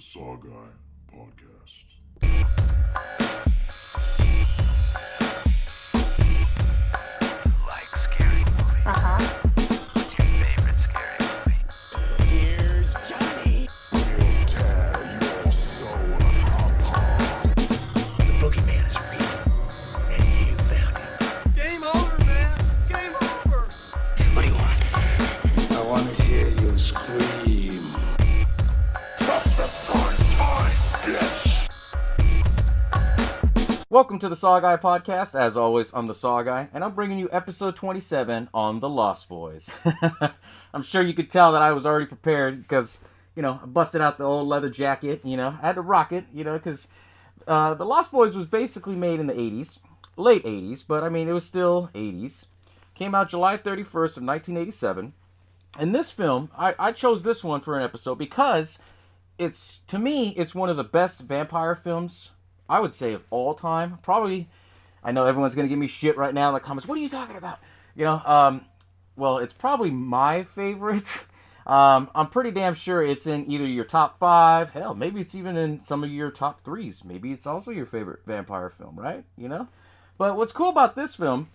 SaWGuy podcast. Like scary movies. What's your favorite scary movie? Here's Johnny. We'll tear your soul apart. The boogeyman is real, and you found him. Game over, man. Game over. What do you want? I want to hear you scream. Welcome to the SaWGuy podcast. As always, I'm the SaWGuy, and I'm bringing you episode 27 on The Lost Boys. I'm sure you could tell that I was already prepared because, I busted out the old leather jacket, I had to rock it, because The Lost Boys was basically made in the 80s, late 80s, but it was still 80s. Came out July 31st of 1987. And this film, I chose this one for an episode because to me, it's one of the best vampire films, I would say, of all time. Probably, I know everyone's going to give me shit right now in the comments. What are you talking about? Well, it's probably my favorite. I'm pretty damn sure it's in either your top 5. Hell, maybe it's even in some of your top 3s. Maybe it's also your favorite vampire film, right? But what's cool about this film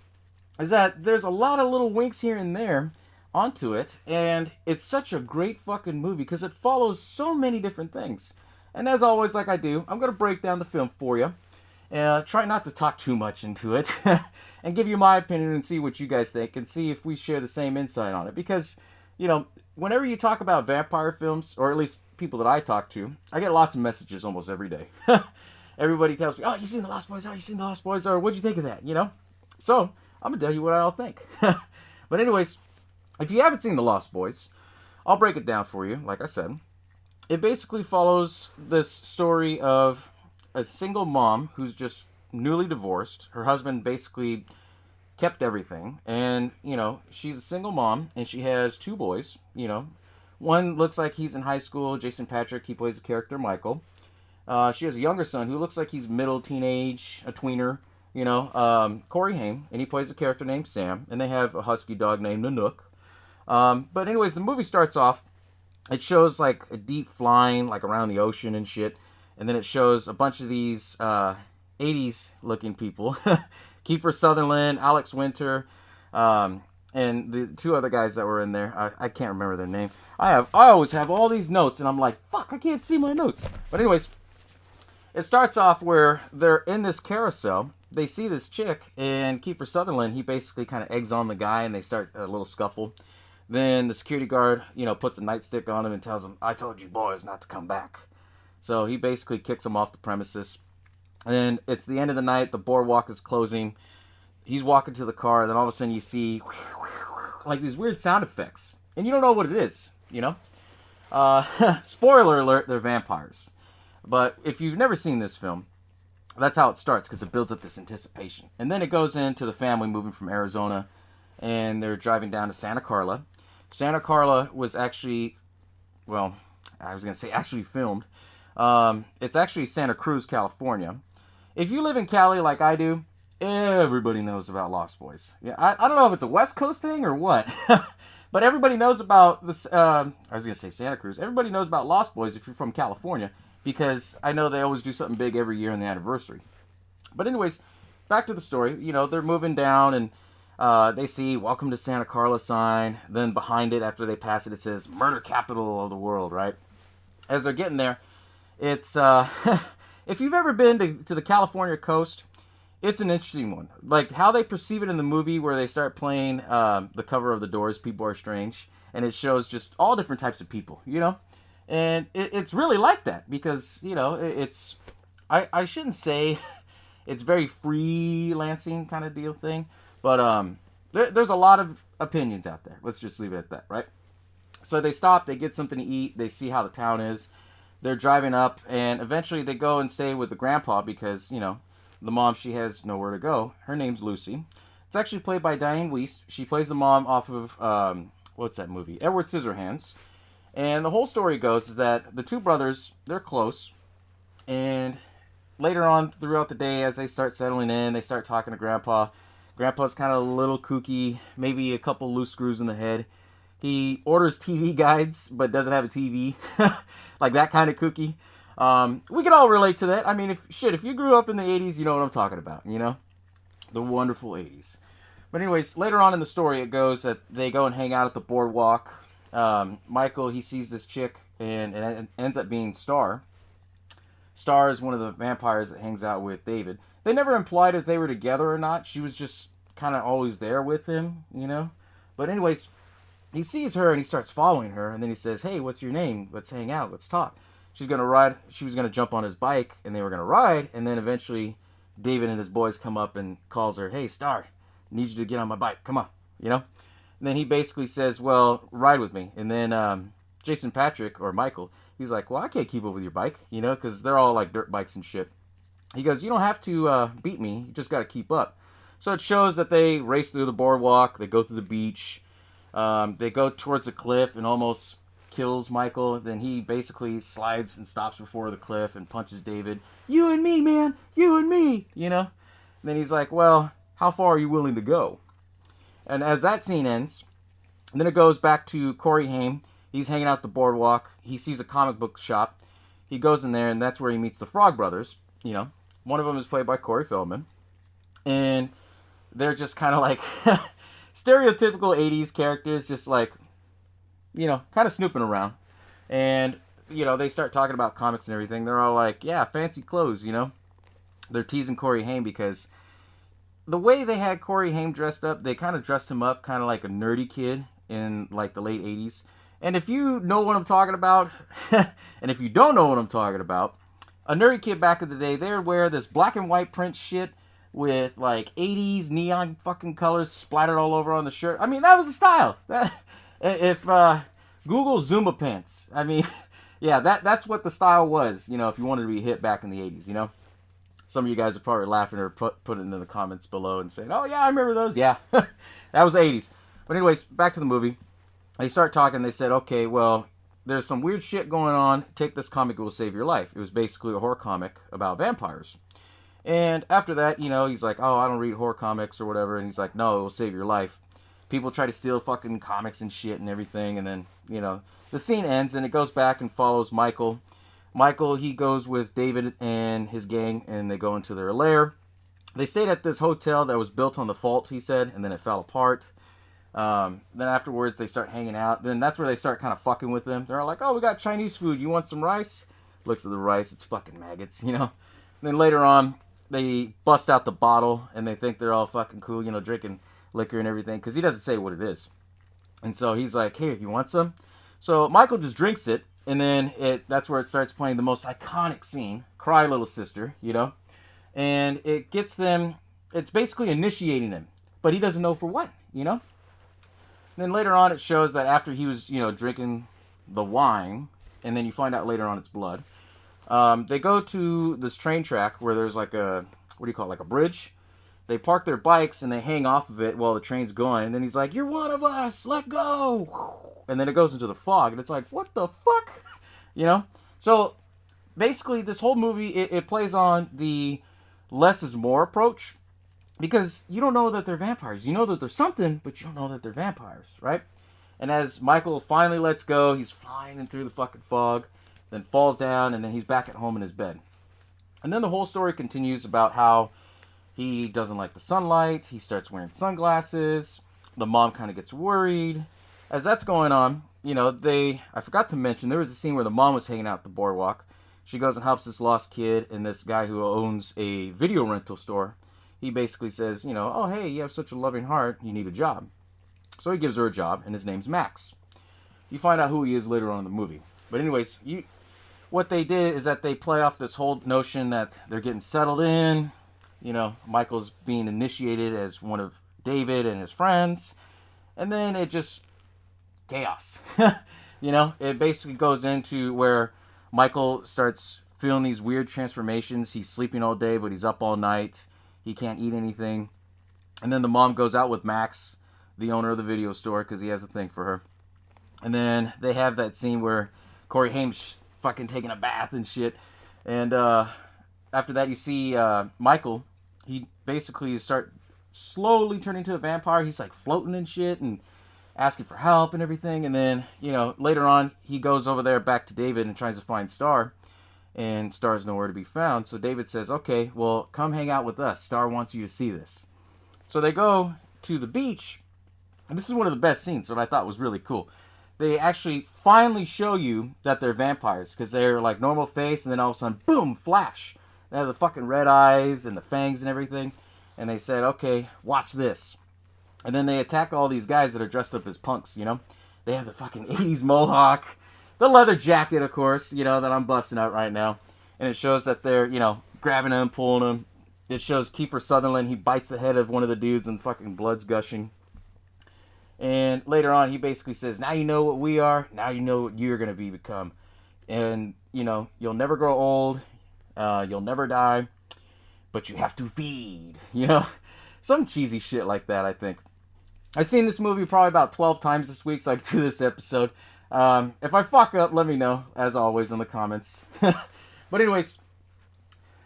is that there's a lot of little winks here and there onto it. And it's such a great fucking movie because it follows so many different things. And as always, like I do, I'm going to break down the film for you. Try not to talk too much into it. And give you my opinion and see what you guys think. And see if we share the same insight on it. Because, whenever you talk about vampire films, or at least people that I talk to, I get lots of messages almost every day. Everybody tells me, oh, you seen The Lost Boys? Oh, you seen The Lost Boys? Or what'd you think of that? So, I'm going to tell you what I all think. But anyways, if you haven't seen The Lost Boys, I'll break it down for you, like I said. It basically follows this story of a single mom who's just newly divorced. Her husband basically kept everything. And, she's a single mom and she has 2 boys. One looks like he's in high school. Jason Patrick, he plays the character Michael. She has a younger son who looks like he's middle teenage, a tweener. Corey Haim, and he plays a character named Sam. And they have a husky dog named Nanook. But anyways, the movie starts off. It shows like a deep flying like around the ocean and shit. And then it shows a bunch of these 80s looking people. Kiefer Sutherland, Alex Winter, and the 2 other guys that were in there. I can't remember their name. I always have all these notes and I'm like, fuck, I can't see my notes. But anyways, it starts off where they're in this carousel. They see this chick and Kiefer Sutherland, he basically kind of eggs on the guy and they start a little scuffle. Then the security guard, puts a nightstick on him and tells him, I told you boys not to come back. So he basically kicks him off the premises. And it's the end of the night. The boardwalk is closing. He's walking to the car. And then all of a sudden you see like these weird sound effects. And you don't know what it is, Spoiler alert, they're vampires. But if you've never seen this film, that's how it starts because it builds up this anticipation. And then it goes into the family moving from Arizona. And they're driving down to Santa Carla. Santa Carla was actually, actually filmed. It's actually Santa Cruz, California. If you live in Cali like I do, everybody knows about Lost Boys. Yeah, I don't know if it's a West Coast thing or what, but everybody knows about this. Santa Cruz. Everybody knows about Lost Boys if you're from California, because I know they always do something big every year on the anniversary. But anyways, back to the story. They're moving down and they see "Welcome to Santa Carla" sign. Then behind it, after they pass it, it says "Murder Capital of the World." Right? As they're getting there, it's if you've ever been to the California coast, it's an interesting one. Like how they perceive it in the movie, where they start playing the cover of The Doors, "People Are Strange," and it shows just all different types of people. And it's really like that because it's I shouldn't say it's very freelancing kind of deal thing. But there's a lot of opinions out there. Let's just leave it at that, right? So they stop, they get something to eat, they see how the town is. They're driving up, and eventually they go and stay with the grandpa because, the mom, she has nowhere to go. Her name's Lucy. It's actually played by Diane Wiest. She plays the mom off of, what's that movie? Edward Scissorhands. And the whole story goes is that the 2 brothers, they're close. And later on throughout the day, as they start settling in, they start talking to Grandpa. Grandpa's kind of a little kooky, maybe a couple loose screws in the head. He orders TV guides, but doesn't have a TV. Like that kind of kooky. We can all relate to that. I mean, if you grew up in the 80s, you know what I'm talking about, you know? The wonderful 80s. But anyways, later on in the story, it goes that they go and hang out at the boardwalk. Michael, he sees this chick, and it ends up being Star. Star is one of the vampires that hangs out with David. They never implied if they were together or not. She was just kind of always there with him, you know? But anyways, he sees her and he starts following her, and then he says, hey, what's your name? Let's hang out. Let's talk. She was going to jump on his bike, and they were going to ride, and then eventually David and his boys come up and calls her, hey, Star, I need you to get on my bike. Come on, you know? And then he basically says, well, ride with me. And then Jason Patrick, or Michael, he's like, well, I can't keep up with your bike, you know, because they're all like dirt bikes and shit. He goes, you don't have to beat me. You just got to keep up. So it shows that they race through the boardwalk. They go through the beach. They go towards the cliff and almost kills Michael. Then he basically slides and stops before the cliff and punches David. You and me, man. You and me. You know? And then he's like, well, how far are you willing to go? And as that scene ends, then it goes back to Corey Haim. He's hanging out the boardwalk. He sees a comic book shop. He goes in there, and that's where he meets the Frog Brothers. You know, one of them is played by Corey Feldman. And they're just kind of like stereotypical 80s characters, just like, you know, kind of snooping around. And, you know, they start talking about comics and everything. They're all like, yeah, fancy clothes, you know. They're teasing Corey Haim because the way they had Corey Haim dressed up, they kind of dressed him up kind of like a nerdy kid in like the late 80s. And if you know what I'm talking about, and if you don't know what I'm talking about, a nerdy kid back in the day, they would wear this black and white print shit with like 80s neon fucking colors splattered all over on the shirt. I mean, that was the style. If Google Zumba pants, I mean, yeah, that's what the style was, you know, if you wanted to be hip back in the 80s, you know. Some of you guys are probably laughing or put it in the comments below and saying, oh, yeah, I remember those. Yeah, that was the 80s. But anyways, back to the movie. They start talking. They said, okay, well, there's some weird shit going on. Take this comic. It will save your life. It was basically a horror comic about vampires. And after that, you know, he's like, oh, I don't read horror comics or whatever. And he's like, no, it will save your life. People try to steal fucking comics and shit and everything. And then, you know, the scene ends and it goes back and follows Michael. Michael, he goes with David and his gang, and they go into their lair. They stayed at this hotel that was built on the fault, he said, and then it fell apart. Then afterwards, they start hanging out. Then that's where they start kind of fucking with them. They're like, oh, we got Chinese food. You want some rice? Looks at the rice. It's fucking maggots, you know? And then later on, they bust out the bottle, and they think they're all fucking cool, you know, drinking liquor and everything, because he doesn't say what it is. And so he's like, hey, you want some? So Michael just drinks it. And then that's where it starts playing the most iconic scene, Cry Little Sister, you know? And it gets them, it's basically initiating them. But he doesn't know for what, you know? And then later on it shows that after he was, you know, drinking the wine, and then you find out later on it's blood, they go to this train track where there's like a, what do you call it, like a bridge? They park their bikes and they hang off of it while the train's going. And then he's like, you're one of us, let go! And then it goes into the fog, and it's like, what the fuck? You know? So, basically, this whole movie, it plays on the less is more approach. Because you don't know that they're vampires. You know that they're something, but you don't know that they're vampires, right? And as Michael finally lets go, he's flying through the fucking fog, then falls down, and then he's back at home in his bed. And then the whole story continues about how he doesn't like the sunlight, he starts wearing sunglasses, the mom kind of gets worried. As that's going on, you know, I forgot to mention, there was a scene where the mom was hanging out at the boardwalk. She goes and helps this lost kid, and this guy who owns a video rental store, he basically says, you know, oh, hey, you have such a loving heart, you need a job. So he gives her a job, and his name's Max. You find out who he is later on in the movie. But anyways, what they did is that they play off this whole notion that they're getting settled in. You know, Michael's being initiated as one of David and his friends. And then it just chaos. You know, it basically goes into where Michael starts feeling these weird transformations. He's sleeping all day, but he's up all night. He can't eat anything. And then the mom goes out with Max, the owner of the video store, because he has a thing for her. And then they have that scene where Corey Haim's fucking taking a bath and shit. And after that, you see Michael. He basically start slowly turning into a vampire. He's like floating and shit and asking for help and everything. And then, you know, later on, he goes over there back to David and tries to find Star. and Star's nowhere to be found. So David says, okay, well, come hang out with us. Star wants you to see this. So they go to the beach, and this is one of the best scenes that I thought was really cool. They actually finally show you that they're vampires, because they're like normal face, and then all of a sudden, boom, flash. They have the fucking red eyes and the fangs and everything. And they said, okay, watch this. And then they attack all these guys that are dressed up as punks, you know. They have the fucking 80s mohawk, the leather jacket, of course, you know, that I'm busting out right now. And it shows that they're, you know, grabbing them, pulling them. It shows Kiefer Sutherland. He bites the head of one of the dudes and fucking blood's gushing. And later on, he basically says, now you know what we are. Now you know what you're going to become. And, you know, you'll never grow old. You'll never die. But you have to feed. You know? Some cheesy shit like that, I think. I've seen this movie probably about 12 times this week, so I can do this episode. If I fuck up, let me know, as always, in the comments. But anyways,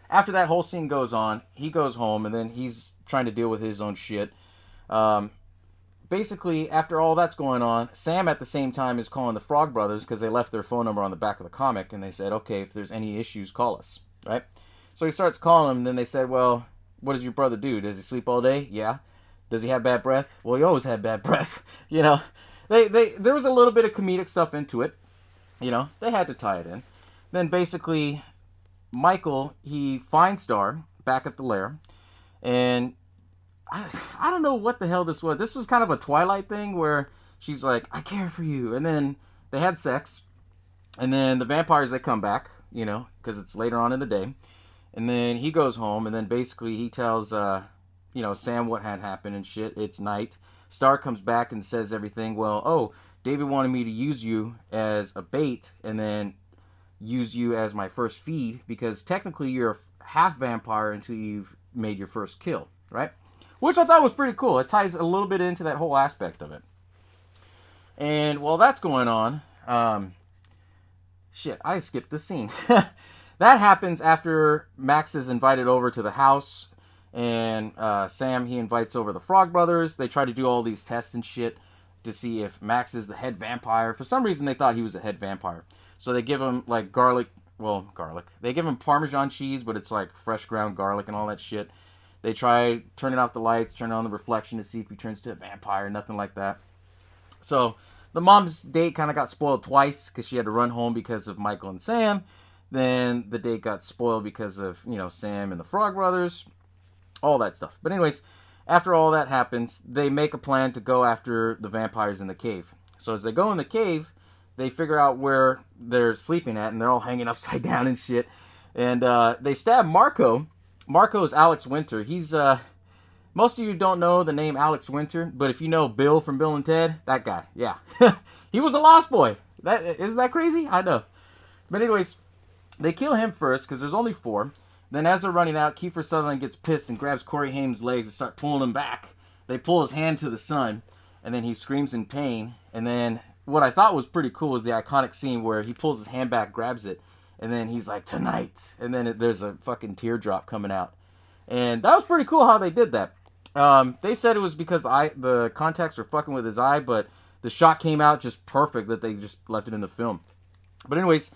after that whole scene goes on, he goes home, and then he's trying to deal with his own shit. Basically, after all that's going on, Sam at the same time is calling the Frog Brothers because they left their phone number on the back of the comic, and they said, okay, if there's any issues, call us, right? So he starts calling them, and then they said, well, what does your brother do? Does he sleep all day? Yeah. Does he have bad breath? Well, he always had bad breath. You know, there was a little bit of comedic stuff into it. You know, they had to tie it in. Then basically, Michael, he finds Star back at the lair, and I don't know what the hell this was. This was kind of a Twilight thing where she's like, I care for you. And then they had sex. And then the vampires, they come back, you know, because it's later on in the day. And then he goes home, and then basically he tells, you know, Sam what had happened and shit. It's night. Star comes back and says everything. Well, oh, David wanted me to use you as a bait and then use you as my first feed because technically you're half vampire until you've made your first kill, right? Which I thought was pretty cool. It ties a little bit into that whole aspect of it. And while that's going on, shit, I skipped the scene. That happens after Max is invited over to the house. And Sam, he invites over the Frog Brothers. They try to do all these tests and shit to see if Max is the head vampire. For some reason, they thought he was a head vampire. So they give him, like, garlic. They give him Parmesan cheese, but it's, like, fresh ground garlic and all that shit. They try turning off the lights, turning on the reflection to see if he turns to a vampire. Nothing like that. So the mom's date kind of got spoiled twice because she had to run home because of Michael and Sam. Then the date got spoiled because of, you know, Sam and the Frog Brothers. All that stuff. But anyways, after all that happens, they make a plan to go after the vampires in the cave. So as they go in the cave, they figure out where they're sleeping at, and they're all hanging upside down and shit. And they stab Marco. Marco is Alex Winter. He's, most of you don't know the name Alex Winter, but if you know Bill from Bill and Ted, that guy, yeah. He was a Lost Boy. Isn't that crazy? I know. But anyways, they kill him first, because there's only 4. Then as they're running out, Kiefer Sutherland gets pissed and grabs Corey Haim's legs and start pulling him back. They pull his hand to the sun, and then he screams in pain. And then what I thought was pretty cool was the iconic scene where he pulls his hand back, grabs it, and then he's like, tonight. And then there's a fucking teardrop coming out. And that was pretty cool how they did that. They said it was because the contacts were fucking with his eye, but the shot came out just perfect that they just left it in the film. But anyways,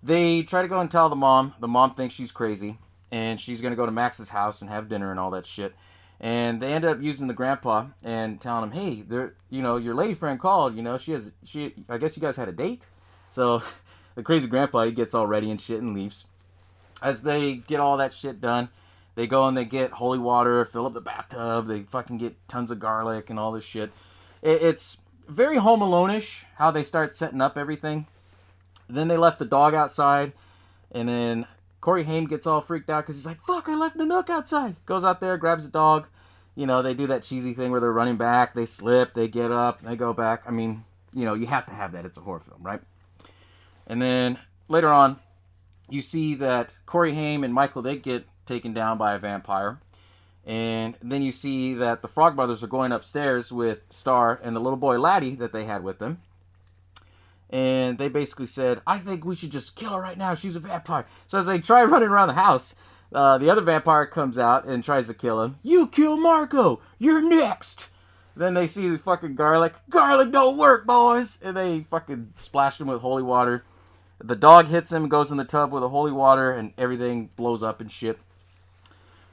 they try to go and tell the mom. The mom thinks she's crazy. And she's going to go to Max's house and have dinner and all that shit. And they end up using the grandpa and telling him, hey, you know, your lady friend called, you know, I guess you guys had a date. So the crazy grandpa, he gets all ready and shit and leaves. As they get all that shit done, they go and they get holy water, fill up the bathtub. They fucking get tons of garlic and all this shit. It's very Home Alone-ish how they start setting up everything. Then they left the dog outside. And then Corey Haim gets all freaked out because he's like, fuck, I left the Nook outside. Goes out there, grabs the dog. You know, they do that cheesy thing where they're running back. They slip, they get up, they go back. I mean, you know, you have to have that. It's a horror film, right? And then later on, you see that Corey Haim and Michael, they get taken down by a vampire. And then you see that the Frog Brothers are going upstairs with Star and the little boy Laddie that they had with them. And they basically said, I think we should just kill her right now. She's a vampire. So as they try running around the house, the other vampire comes out and tries to kill him. You kill Marco. You're next. Then they see the fucking garlic. Garlic don't work, boys. And they fucking splashed him with holy water. The dog hits him, goes in the tub with the holy water, and everything blows up and shit.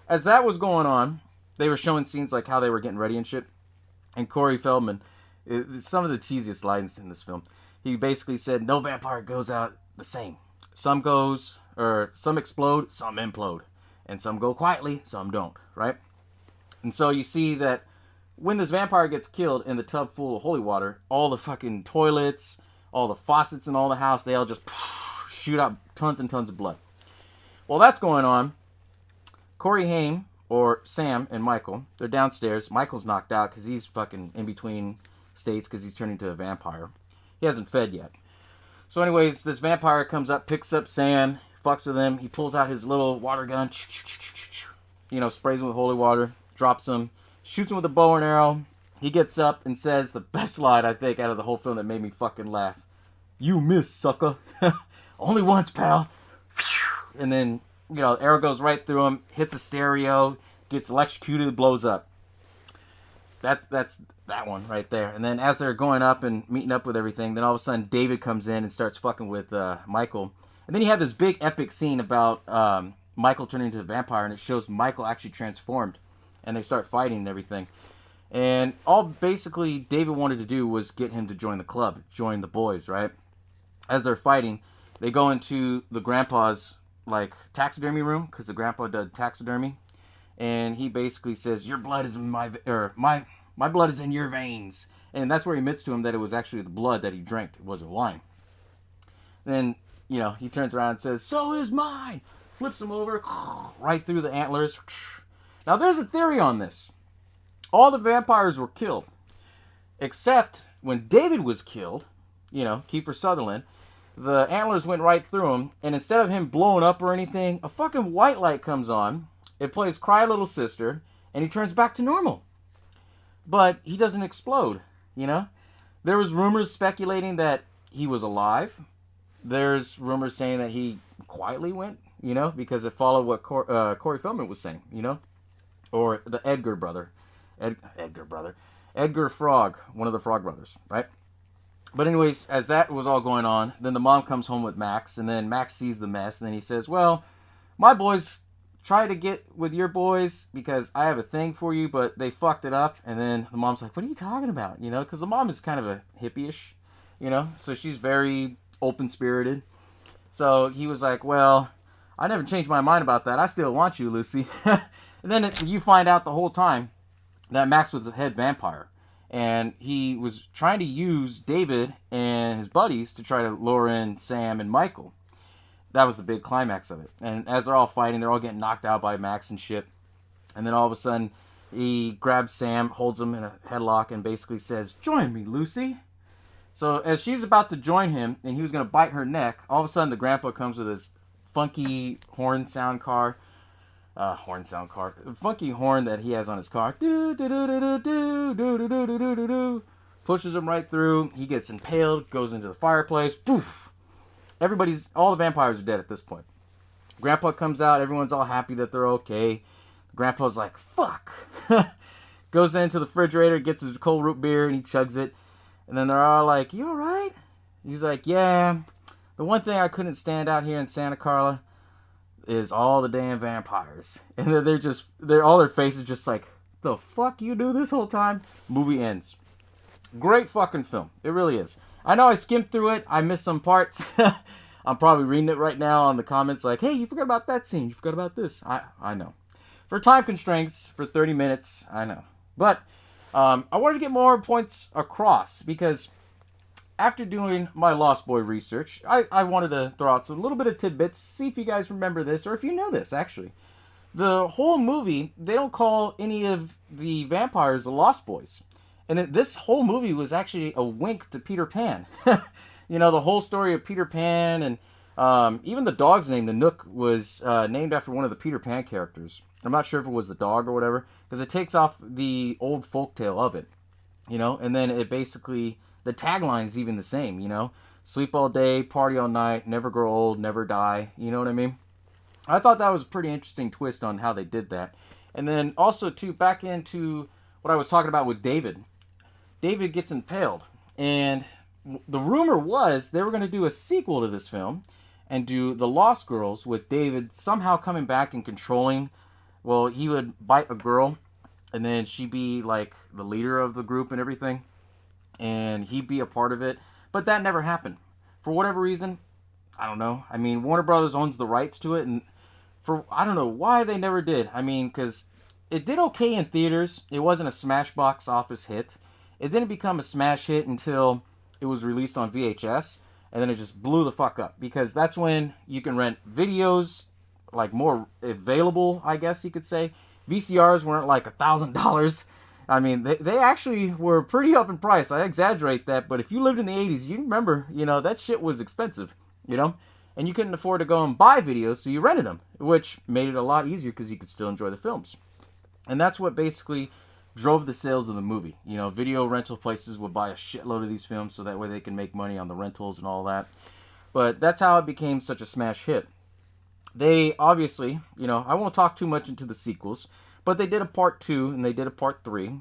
As that was going on, they were showing scenes like how they were getting ready and shit. And Corey Feldman, some of the cheesiest lines in this film, he basically said, no vampire goes out the same. Some explode, some implode. And some go quietly, some don't, right? And so you see that when this vampire gets killed in the tub full of holy water, all the fucking toilets, all the faucets in all the house, they all just shoot out tons and tons of blood. While that's going on, Corey Haim, or Sam and Michael, they're downstairs. Michael's knocked out because he's fucking in between states because he's turning into a vampire. He hasn't fed yet. So anyways, this vampire comes up, picks up Sam, fucks with him. He pulls out his little water gun, sprays him with holy water, drops him, shoots him with a bow and arrow. He gets up and says the best line, I think, out of the whole film that made me fucking laugh. You missed, sucker. Only once, pal. And then, the arrow goes right through him, hits a stereo, gets electrocuted, blows up. That's that one right there. And then as they're going up and meeting up with everything, then all of a sudden David comes in and starts fucking with Michael. And then you have this big epic scene about Michael turning into a vampire, and it shows Michael actually transformed. And they start fighting and everything. And all basically David wanted to do was get him to join the club, join the boys, right? As they're fighting, they go into the grandpa's taxidermy room, because the grandpa did taxidermy, and he basically says, your blood is in my blood is in your veins. And that's where he admits to him that it was actually the blood that he drank, it wasn't wine. Then he turns around and says, so is mine. Flips him over right through the antlers. Now there's a theory on this. All the vampires were killed, except when David was killed, Kiefer Sutherland, the antlers went right through him, and instead of him blowing up or anything, a fucking white light comes on. It plays Cry Little Sister, and he turns back to normal. But he doesn't explode, There was rumors speculating that he was alive. There's rumors saying that he quietly went, because it followed what Corey Feldman was saying, Or the Edgar brother. Edgar Frog, one of the Frog brothers, right? But anyways, as that was all going on, then the mom comes home with Max, and then Max sees the mess, and then he says, well, my boys try to get with your boys because I have a thing for you, but they fucked it up. And then the mom's like, what are you talking about? Because the mom is kind of a hippie-ish, so she's very open-spirited. So he was like, well, I never changed my mind about that. I still want you, Lucy. And then you find out the whole time that Max was a head vampire. And he was trying to use David and his buddies to try to lure in Sam and Michael. That was the big climax of it. And as they're all fighting, they're all getting knocked out by Max and shit. And then all of a sudden, he grabs Sam, holds him in a headlock, and basically says, join me, Lucy. So as she's about to join him, and he was going to bite her neck, all of a sudden the grandpa comes with his funky horn sound car. Funky horn that he has on his car. Pushes him right through. He gets impaled, goes into the fireplace. Poof. All the vampires are dead at this point. Grandpa comes out. Everyone's all happy that they're okay. Grandpa's like, fuck. Goes into the refrigerator, gets his cold root beer, and he chugs it. And then they're all like, you alright? He's like, yeah. The one thing I couldn't stand out here in Santa Carla is all the damn vampires. And then all their faces just like, the fuck you do this whole time? Movie ends. Great fucking film. It really is. I know I skimmed through it. I missed some parts. I'm probably reading it right now on the comments like, hey, you forgot about that scene. You forgot about this. I know. For time constraints, for 30 minutes, I know. But I wanted to get more points across because after doing my Lost Boy research, I wanted to throw out some little bit of tidbits, see if you guys remember this, or if you know this, actually. The whole movie, they don't call any of the vampires the Lost Boys. And this whole movie was actually a wink to Peter Pan. The whole story of Peter Pan, and even the dog's name, the Nook, was named after one of the Peter Pan characters. I'm not sure if it was the dog or whatever, because it takes off the old folktale of it. And then it basically, the tagline is even the same, sleep all day, party all night, never grow old, never die. You know what I mean? I thought that was a pretty interesting twist on how they did that. And then also, too, back into what I was talking about with David. David gets impaled. And the rumor was they were going to do a sequel to this film and do The Lost Girls with David somehow coming back and controlling. Well, he would bite a girl, and then she'd be like the leader of the group and everything, and he'd be a part of it. But that never happened. For whatever reason, I don't know. I mean, Warner Brothers owns the rights to it, and I don't know why they never did. I mean, because it did okay in theaters. It wasn't a smash box office hit. It didn't become a smash hit until it was released on VHS, and then it just blew the fuck up, because that's when you can rent videos, like more available, I guess you could say. VCRs weren't like $1,000. I mean, they actually were pretty up in price. I exaggerate that, but if you lived in the 80s, you remember, that shit was expensive, and you couldn't afford to go and buy videos, so you rented them, which made it a lot easier because you could still enjoy the films. And that's what basically drove the sales of the movie. Video rental places would buy a shitload of these films so that way they can make money on the rentals and all that. But that's how it became such a smash hit. They obviously, I won't talk too much into the sequels, but they did a part 2 and they did a part 3.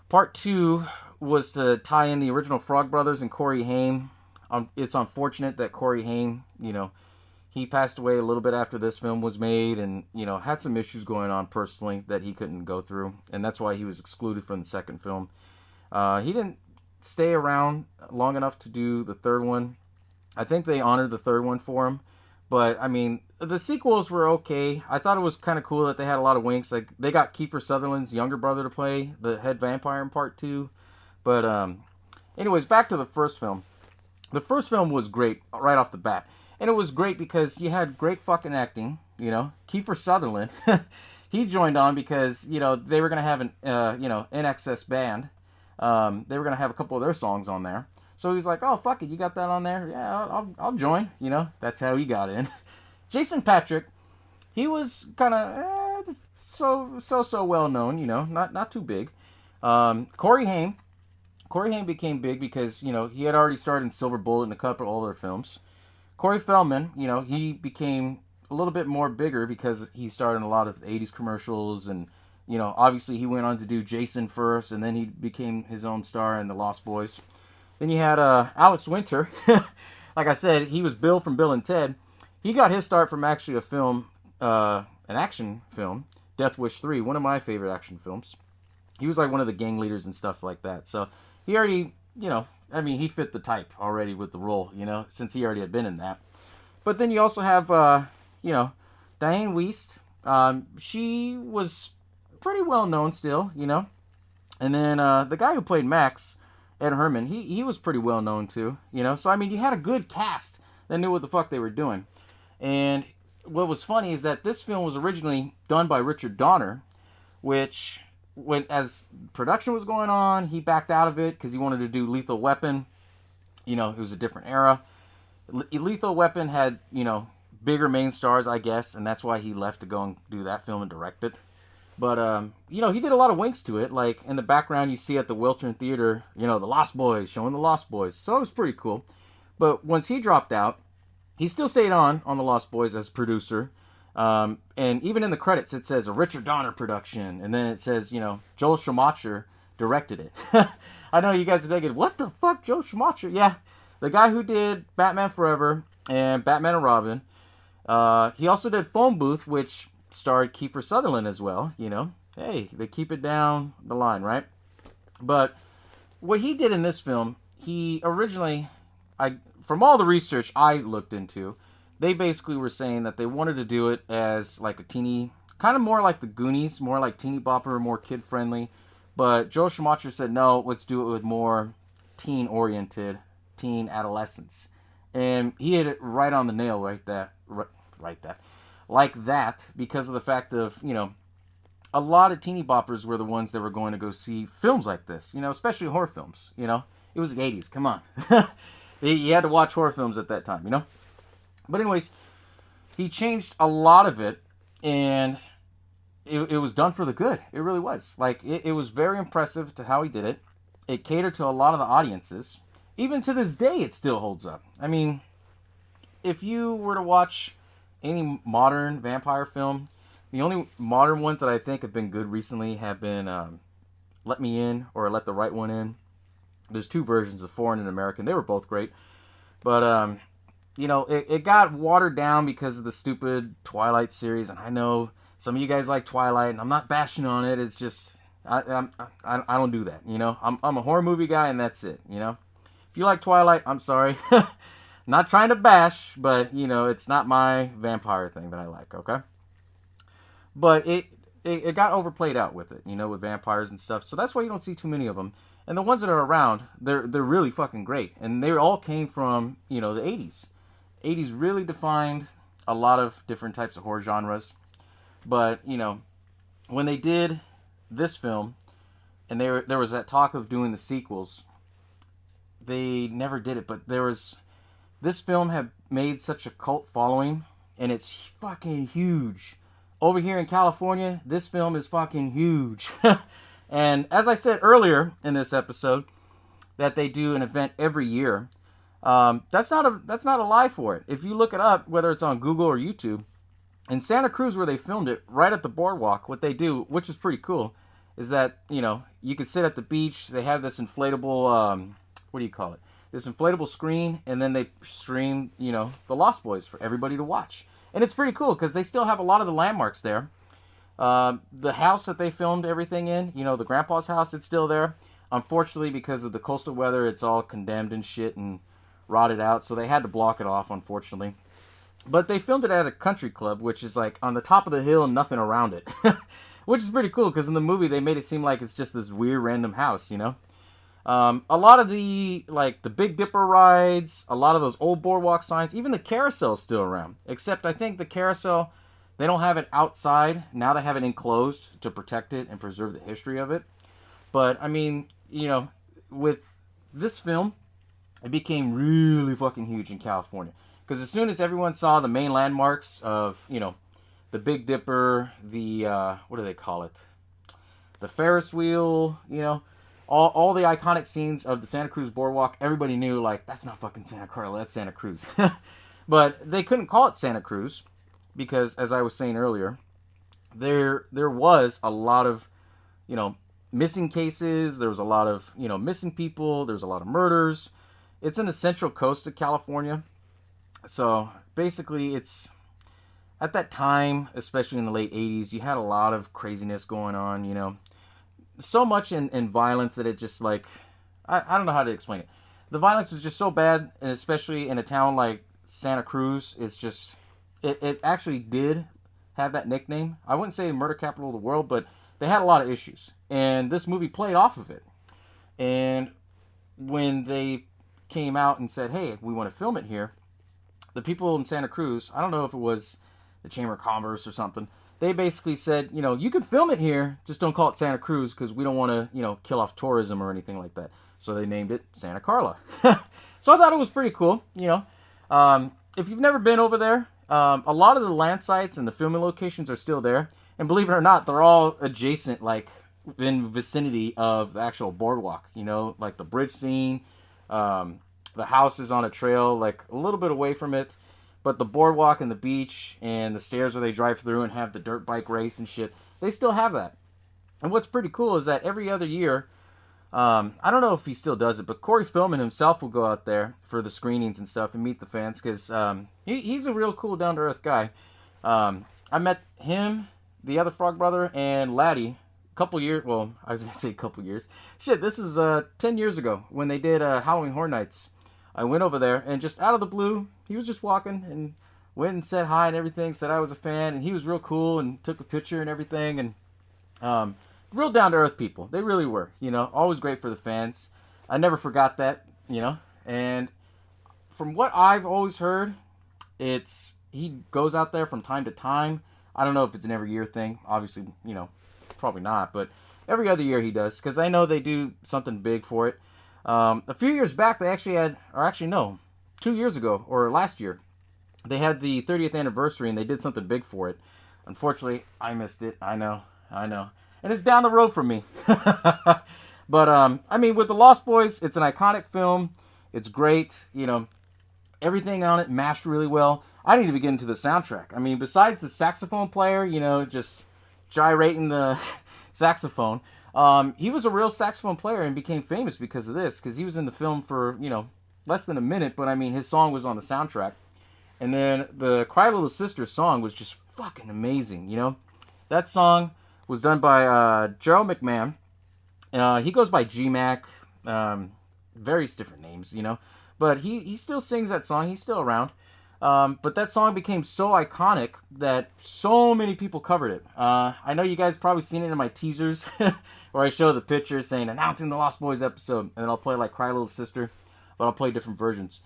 Part 2 was to tie in the original Frog Brothers and Corey Haim. It's unfortunate that Corey Haim, he passed away a little bit after this film was made, and, had some issues going on personally that he couldn't go through, and that's why he was excluded from the second film. He didn't stay around long enough to do the third one. I think they honored the third one for him, but, I mean, the sequels were okay. I thought it was kind of cool that they had a lot of winks. Like, they got Kiefer Sutherland's younger brother to play the head vampire in part 2. But, anyways, back to the first film. The first film was great right off the bat. And it was great because you had great fucking acting, Kiefer Sutherland, he joined on because, they were going to have an, NXS band. They were going to have a couple of their songs on there. So he's like, oh, fuck it, you got that on there? Yeah, I'll join, That's how he got in. Jason Patric, he was kind of so well known, not too big. Corey Haim became big because, he had already starred in Silver Bullet and a couple of other films. Corey Feldman, he became a little bit more bigger because he starred in a lot of 80s commercials, and, obviously he went on to do Jason first, and then he became his own star in The Lost Boys. Then you had Alex Winter. Like I said, he was Bill from Bill and Ted. He got his start from actually a film, an action film, Death Wish 3, one of my favorite action films. He was like one of the gang leaders and stuff like that. So he already, he fit the type already with the role, since he already had been in that. But then you also have, Diane Wiest. She was pretty well known still, And then the guy who played Max, Ed Herman, he was pretty well known too, So, you had a good cast that knew what the fuck they were doing. And what was funny is that this film was originally done by Richard Donner, which, as production was going on, he backed out of it because he wanted to do Lethal Weapon. It was a different era. Lethal Weapon had, bigger main stars, I guess, and that's why he left to go and do that film and direct it. But, he did a lot of winks to it. Like, in the background, you see at the Wiltern Theater, The Lost Boys, showing The Lost Boys. So it was pretty cool. But once he dropped out, he still stayed on The Lost Boys as producer. And even in the credits, it says a Richard Donner production. And then it says, Joel Schumacher directed it. I know you guys are thinking, what the fuck, Joel Schumacher? Yeah, the guy who did Batman Forever and Batman and Robin. He also did Phone Booth, which starred Kiefer Sutherland as well. Hey, they keep it down the line, right? But what he did in this film, he originally, from all the research I looked into, they basically were saying that they wanted to do it as like a teeny, kind of more like the Goonies, more like teeny bopper, more kid friendly. But Joel Schumacher said, no, let's do it with more teen oriented, teen adolescence. And he hit it right on the nail like that, because of the fact of, a lot of teeny boppers were the ones that were going to go see films like this, especially horror films, It was the 80s, come on. You had to watch horror films at that time, But anyways, he changed a lot of it, and it was done for the good. It really was. Like, it was very impressive to how he did it. It catered to a lot of the audiences. Even to this day, it still holds up. If you were to watch any modern vampire film, the only modern ones that I think have been good recently have been Let Me In or Let the Right One In. There's two versions, of foreign and American. They were both great. But, you know, it got watered down because of the stupid Twilight series. And I know some of you guys like Twilight, and I'm not bashing on it. It's just, I don't do that, you know. I'm a horror movie guy, and that's it, you know. If you like Twilight, I'm sorry. Not trying to bash, but, you know, it's not my vampire thing that I like, okay? But it got overplayed out with it, you know, with vampires and stuff. So that's why you don't see too many of them. And the ones that are around, they're really fucking great. And they all came from, you know, the 80s. 80s really defined a lot of different types of horror genres. But, you know, when they did this film, and there was that talk of doing the sequels, they never did it. But this film had made such a cult following, and it's fucking huge. Over here in California, this film is fucking huge. And as I said earlier in this episode, that they do an event every year. That's not a lie for it. If you look it up, whether it's on Google or YouTube, in Santa Cruz where they filmed it, right at the boardwalk, what they do, which is pretty cool, is that, you know, you can sit at the beach. They have this inflatable, what do you call it? This inflatable screen, and then they stream, you know, the Lost Boys for everybody to watch. And it's pretty cool because they still have a lot of the landmarks there. The house that they filmed everything in, you know, the grandpa's house, it's still there. Unfortunately, because of the coastal weather, it's all condemned and shit and rotted out. So they had to block it off, unfortunately. But they filmed it at a country club, which is like on the top of the hill and nothing around it. Which is pretty cool because in the movie they made it seem like it's just this weird random house, you know. A lot of the, like, the Big Dipper rides, a lot of those old boardwalk signs, even the carousel's still around. Except I think the carousel, they don't have it outside. Now they have it enclosed to protect it and preserve the history of it. But, I mean, you know, with this film, it became really fucking huge in California. Because as soon as everyone saw the main landmarks of, you know, the Big Dipper, the, what do they call it? The Ferris wheel, you know, all the iconic scenes of the Santa Cruz Boardwalk, everybody knew, like, that's not fucking Santa Carla, that's Santa Cruz. But they couldn't call it Santa Cruz because, as I was saying earlier, there was a lot of, you know, missing cases. There was a lot of, you know, missing people. There's a lot of murders. It's in the central coast of California. So, basically, it's, at that time, especially in the late 80s, you had a lot of craziness going on, you know. So much in violence that it just, like, I don't know how to explain it. The violence was just so bad, and especially in a town like Santa Cruz, it's just, it actually did have that nickname. I wouldn't say murder capital of the world, but they had a lot of issues. And this movie played off of it. And when they came out and said, hey, we want to film it here, the people in Santa Cruz, I don't know if it was the Chamber of Commerce or something, they basically said, you know, you can film it here, just don't call it Santa Cruz because we don't want to, you know, kill off tourism or anything like that. So they named it Santa Carla. So I thought it was pretty cool, you know. If you've never been over there, a lot of the land sites and the filming locations are still there. And believe it or not, they're all adjacent, like, in vicinity of the actual boardwalk, you know, like the bridge scene. The house is on a trail, like, a little bit away from it. But the boardwalk and the beach and the stairs where they drive through and have the dirt bike race and shit, they still have that. And what's pretty cool is that every other year, I don't know if he still does it, but Corey Feldman himself will go out there for the screenings and stuff and meet the fans because he's a real cool, down-to-earth guy. I met him, the other Frog Brother, and Laddie a couple years, well, I was going to say a couple years. Shit, this is 10 years ago when they did Halloween Horror Nights. I went over there, and just out of the blue, he was just walking, and went and said hi and everything, said I was a fan, and he was real cool, and took a picture and everything, and real down-to-earth people. They really were, you know, always great for the fans. I never forgot that, you know, and from what I've always heard, he goes out there from time to time. I don't know if it's an every year thing, obviously, you know, probably not, but every other year he does, because I know they do something big for it. A few years back, they actually had, or actually no, 2 years ago, or last year, they had the 30th anniversary, and they did something big for it. Unfortunately, I missed it. I know. And it's down the road from me. But, I mean, with The Lost Boys, it's an iconic film. It's great. You know, everything on it mashed really well. I didn't even get into the soundtrack. I mean, besides the saxophone player, you know, just gyrating the saxophone, He was a real saxophone player and became famous because of this, because he was in the film for, less than a minute, but I mean, his song was on the soundtrack. And then the Cry Little Sister song was just fucking amazing, That song was done by Gerald McMahon. He goes by G-Mac, various different names, But he still sings that song. He's still around. But that song became so iconic that so many people covered it. I know you guys probably seen it in my teasers where I show the picture saying announcing the Lost Boys episode, and then I'll play like Cry Little Sister, but I'll play different versions.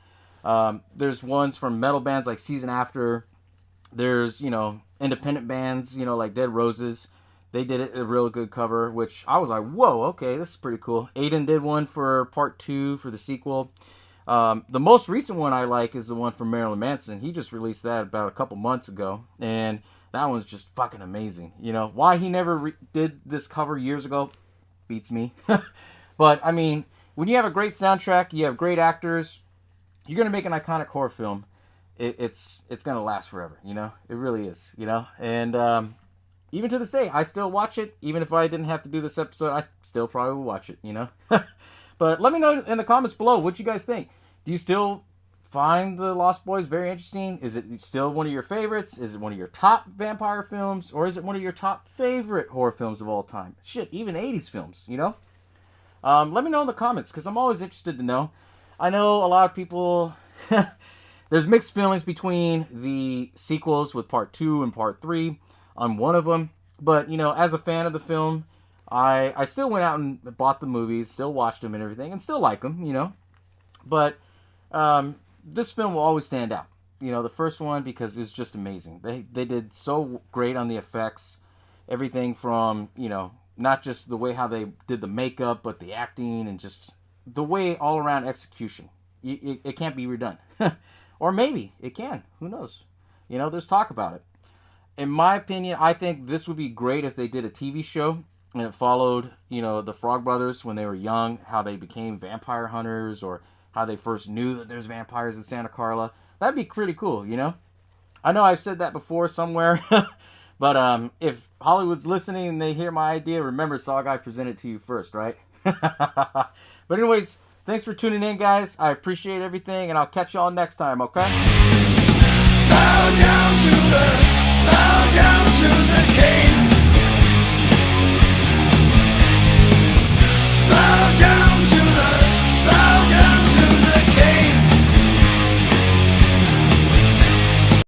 There's ones from metal bands like Season After. There's, independent bands, like Dead Roses. They did a real good cover, which I was like, whoa, okay, this is pretty cool. Aiden did one for part 2 for the sequel. The most recent one I like is the one from Marilyn Manson. He just released that about a couple months ago, and that one's just fucking amazing. Why he never did this cover years ago beats me. But, I mean, when you have a great soundtrack, you have great actors, you're going to make an iconic horror film. It's going to last forever, It really is, And even to this day, I still watch it. Even if I didn't have to do this episode, I still probably would watch it, But let me know in the comments below what you guys think. Do you still find the Lost Boys very interesting? Is it still one of your favorites? Is it one of your top vampire films? Or is it one of your top favorite horror films of all time? Shit, even 80s films, Let me know in the comments, because I'm always interested to know. I know a lot of people... There's mixed feelings between the sequels with part 2 and part 3 on one of them. But, as a fan of the film... I still went out and bought the movies, still watched them and everything, and still like them, But this film will always stand out. The first one, because it's just amazing. They did so great on the effects. Everything from, not just the way how they did the makeup, but the acting and just the way all around execution. It can't be redone. Or maybe it can. Who knows? There's talk about it. In my opinion, I think this would be great if they did a TV show. And it followed, the Frog Brothers when they were young, how they became vampire hunters, or how they first knew that there's vampires in Santa Carla. That'd be pretty cool, I know I've said that before somewhere, but if Hollywood's listening and they hear my idea, remember SaWGuy presented to you first, right? But anyways, thanks for tuning in, guys. I appreciate everything, and I'll catch y'all next time, okay? Bow down to